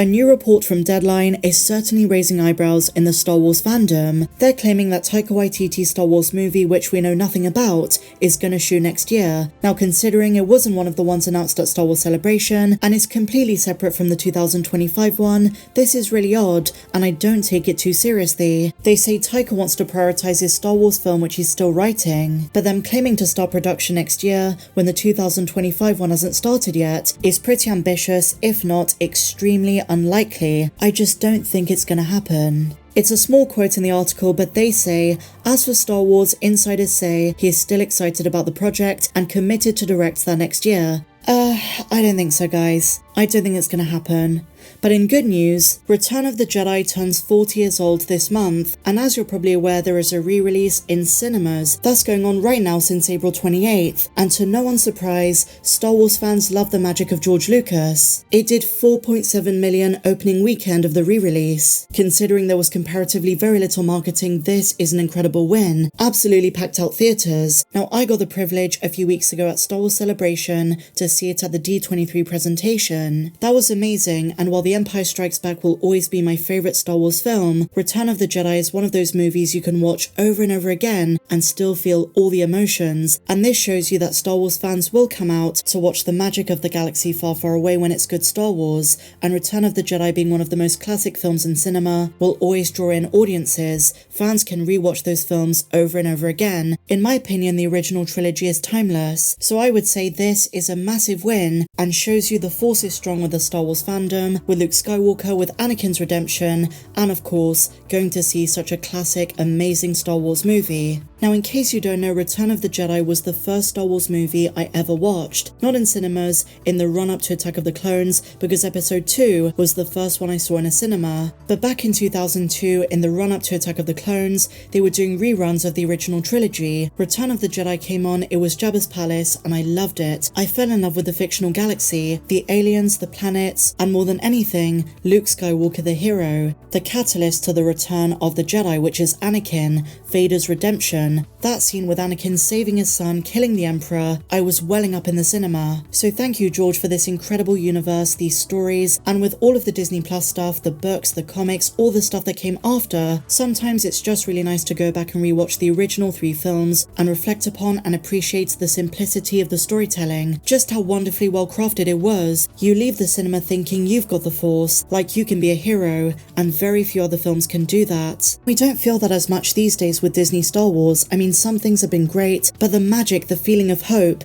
A new report from Deadline is certainly raising eyebrows in the Star Wars fandom. They're claiming that Taika Waititi's Star Wars movie, which we know nothing about, is gonna shoot next year. Now, considering it wasn't one of the ones announced at Star Wars Celebration and is completely separate from the 2025 one, this is really odd, and I don't take it too seriously. They say Taika wants to prioritize his Star Wars film, which he's still writing, but them claiming to start production next year when the 2025 one hasn't started yet is pretty ambitious, if not extremely unlikely. I just don't think it's gonna happen. It's a small quote in the article, but they say, as for Star Wars, insiders say he is still excited about the project and committed to direct that next year. I don't think so, guys. I don't think it's gonna happen. But in good news, Return of the Jedi turns 40 years old this month, and as you're probably aware, there is a re-release in cinemas that's going on right now since April 28th, and to no one's surprise, Star Wars fans love the magic of George Lucas. It did 4.7 million opening weekend of the re-release. Considering there was comparatively very little marketing, this is an incredible win. Absolutely packed out theatres. Now, I got the privilege a few weeks ago at Star Wars Celebration to see it at the D23 presentation. That was amazing, and while The Empire Strikes Back will always be my favourite Star Wars film, Return of the Jedi is one of those movies you can watch over and over again and still feel all the emotions, and this shows you that Star Wars fans will come out to watch the magic of the galaxy far, far away when it's good Star Wars, and Return of the Jedi being one of the most classic films in cinema will always draw in audiences. Fans can rewatch those films over and over again. In my opinion, the original trilogy is timeless, so I would say this is a massive win and shows you the force is strong with the Star Wars fandom, with Luke Skywalker, with Anakin's redemption, and of course, going to see such a classic, amazing Star Wars movie. Now, in case you don't know, Return of the Jedi was the first Star Wars movie I ever watched. Not in cinemas, in the run-up to Attack of the Clones, because Episode 2 was the first one I saw in a cinema. But back in 2002, in the run-up to Attack of the Clones, they were doing reruns of the original trilogy. Return of the Jedi came on, it was Jabba's palace, and I loved it. I fell in love with the fictional galaxy, the aliens, the planets, and more than anything, Luke Skywalker the hero. The catalyst to the return of the Jedi, which is Anakin, Vader's redemption. That scene with Anakin saving his son, killing the Emperor, I was welling up in the cinema. So thank you, George, for this incredible universe, these stories, and with all of the Disney Plus stuff, the books, the comics, all the stuff that came after, sometimes it's just really nice to go back and rewatch the original 3 films and reflect upon and appreciate the simplicity of the storytelling, just how wonderfully well crafted it was. You leave the cinema thinking you've got the Force, like you can be a hero, and very few other films can do that. We don't feel that as much these days with Disney Star Wars. I mean, some things have been great, but the magic, the feeling of hope.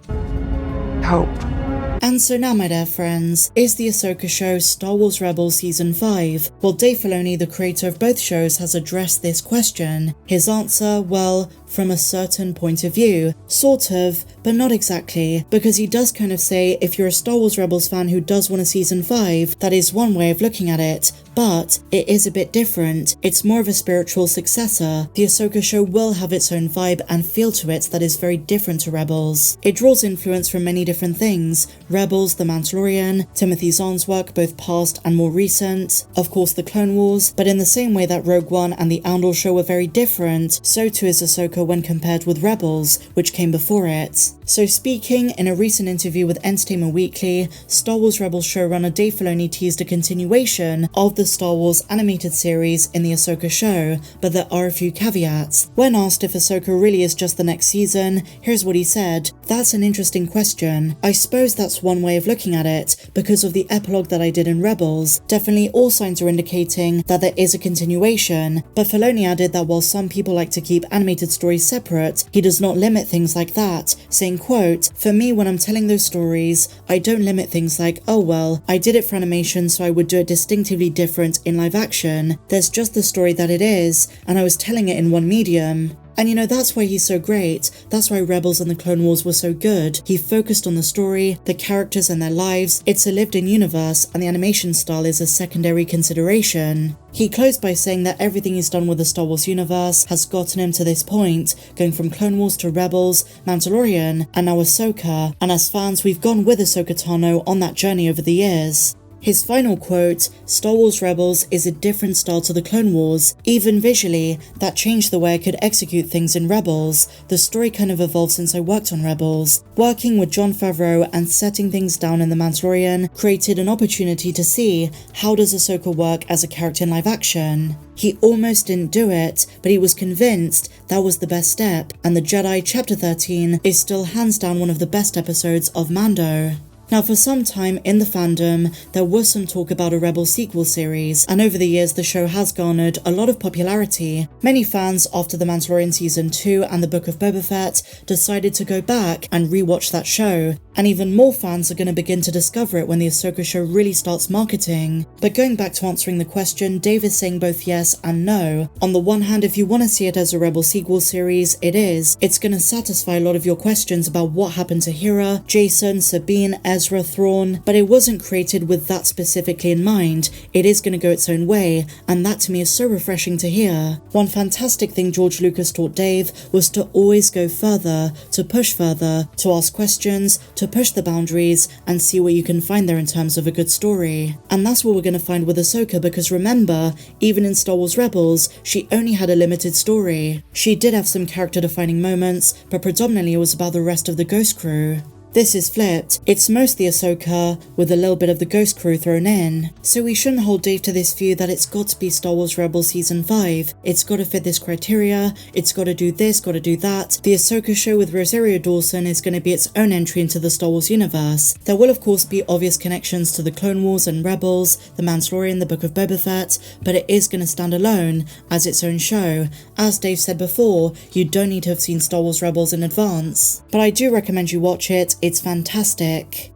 And so now, my dear friends, is the Ahsoka show Star Wars Rebels Season 5? Well, Dave Filoni, the creator of both shows, has addressed this question. His answer, well, from a certain point of view. Sort of, but not exactly, because he does kind of say if you're a Star Wars Rebels fan who does want a Season 5, that is one way of looking at it, but it is a bit different. It's more of a spiritual successor. The Ahsoka show will have its own vibe and feel to it that is very different to Rebels. It draws influence from many different things. Rebels, The Mandalorian, Timothy Zahn's work, both past and more recent, of course the Clone Wars, but in the same way that Rogue One and the Andor show were very different, so too is Ahsoka when compared with Rebels, which came before it. So speaking in a recent interview with Entertainment Weekly, Star Wars Rebels showrunner Dave Filoni teased a continuation of the Star Wars animated series in the Ahsoka show, but there are a few caveats. When asked if Ahsoka really is just the next season, here's what he said: "That's an interesting question. I suppose that's one way of looking at it, because of the epilogue that I did in Rebels. Definitely all signs are indicating that there is a continuation." But Filoni added that while some people like to keep animated stories separate, he does not limit things like that, saying, quote, "For me, when I'm telling those stories, I don't limit things like, oh well, I did it for animation so I would do it distinctively different in live action. There's just the story that it is, and I was telling it in one medium." And you know, that's why he's so great. That's why Rebels and the Clone Wars were so good. He focused on the story, the characters and their lives. It's a lived-in universe, and the animation style is a secondary consideration. He closed by saying that everything he's done with the Star Wars universe has gotten him to this point, going from Clone Wars to Rebels, Mandalorian, and now Ahsoka. And as fans, we've gone with Ahsoka Tano on that journey over the years. His final quote, "Star Wars Rebels is a different style to the Clone Wars. Even visually, that changed the way I could execute things in Rebels. The story kind of evolved since I worked on Rebels. Working with Jon Favreau and setting things down in The Mandalorian created an opportunity to see how does Ahsoka work as a character in live action. He almost didn't do it, but he was convinced that was the best step, and the Jedi Chapter 13 is still hands down one of the best episodes of Mando." Now, for some time in the fandom, there was some talk about a Rebel sequel series, and over the years the show has garnered a lot of popularity. Many fans, after The Mandalorian Season 2 and the Book of Boba Fett, decided to go back and rewatch that show, and even more fans are going to begin to discover it when the Ahsoka show really starts marketing. But going back to answering the question, Dave is saying both yes and no. On the one hand, if you want to see it as a Rebel sequel series, it is. It's going to satisfy a lot of your questions about what happened to Hera, Jason, Sabine, Ezra, Thrawn, but it wasn't created with that specifically in mind. It is going to go its own way, and that to me is so refreshing to hear. One fantastic thing George Lucas taught Dave was to always go further, to push further, to ask questions, to push the boundaries, and see what you can find there in terms of a good story. And that's what we're going to find with Ahsoka, because remember, even in Star Wars Rebels, she only had a limited story. She did have some character-defining moments, but predominantly it was about the rest of the Ghost Crew. This is flipped. It's mostly Ahsoka, with a little bit of the Ghost Crew thrown in. So we shouldn't hold Dave to this view that it's got to be Star Wars Rebels Season 5. It's got to fit this criteria, it's got to do this, got to do that. The Ahsoka show with Rosario Dawson is going to be its own entry into the Star Wars universe. There will of course be obvious connections to the Clone Wars and Rebels, The Mandalorian, The Book of Boba Fett, but it is going to stand alone as its own show. As Dave said before, you don't need to have seen Star Wars Rebels in advance. But I do recommend you watch it. It's fantastic.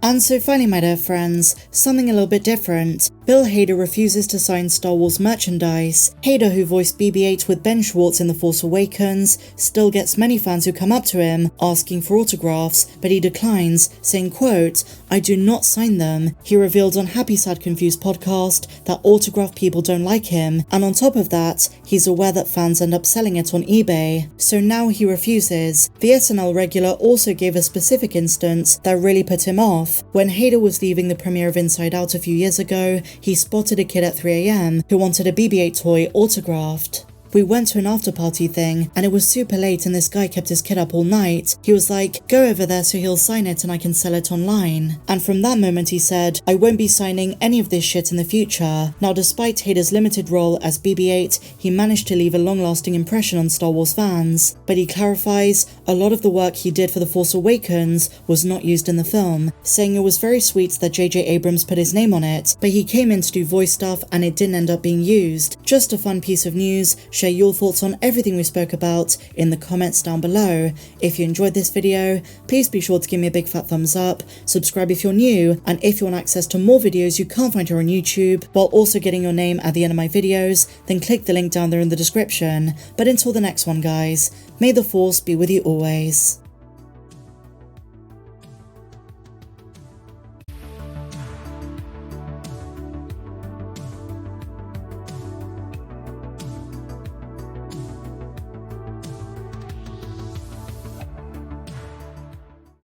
And so finally, my dear friends, something a little bit different. Bill Hader refuses to sign Star Wars merchandise. Hader, who voiced BB-8 with Ben Schwartz in The Force Awakens, still gets many fans who come up to him asking for autographs, but he declines, saying, quote, "I do not sign them." He revealed on Happy Sad Confused podcast that autograph people don't like him, and on top of that, he's aware that fans end up selling it on eBay. So now he refuses. The SNL regular also gave a specific instance that really put him off. When Hader was leaving the premiere of Inside Out a few years ago, he spotted a kid at 3 AM who wanted a BB-8 toy autographed. We went to an after party thing, and it was super late and this guy kept his kid up all night. He was like, "Go over there so he'll sign it and I can sell it online." And from that moment he said, "I won't be signing any of this shit in the future." Now, despite Hader's limited role as BB-8, he managed to leave a long-lasting impression on Star Wars fans. But he clarifies, a lot of the work he did for The Force Awakens was not used in the film, saying it was very sweet that J.J. Abrams put his name on it, but he came in to do voice stuff and it didn't end up being used. Just a fun piece of news. Share your thoughts on everything we spoke about in the comments down below. If you enjoyed this video, please be sure to give me a big fat thumbs up, subscribe if you're new, and if you want access to more videos you can't find here on YouTube, while also getting your name at the end of my videos, then click the link down there in the description. But until the next one, guys, may the Force be with you always.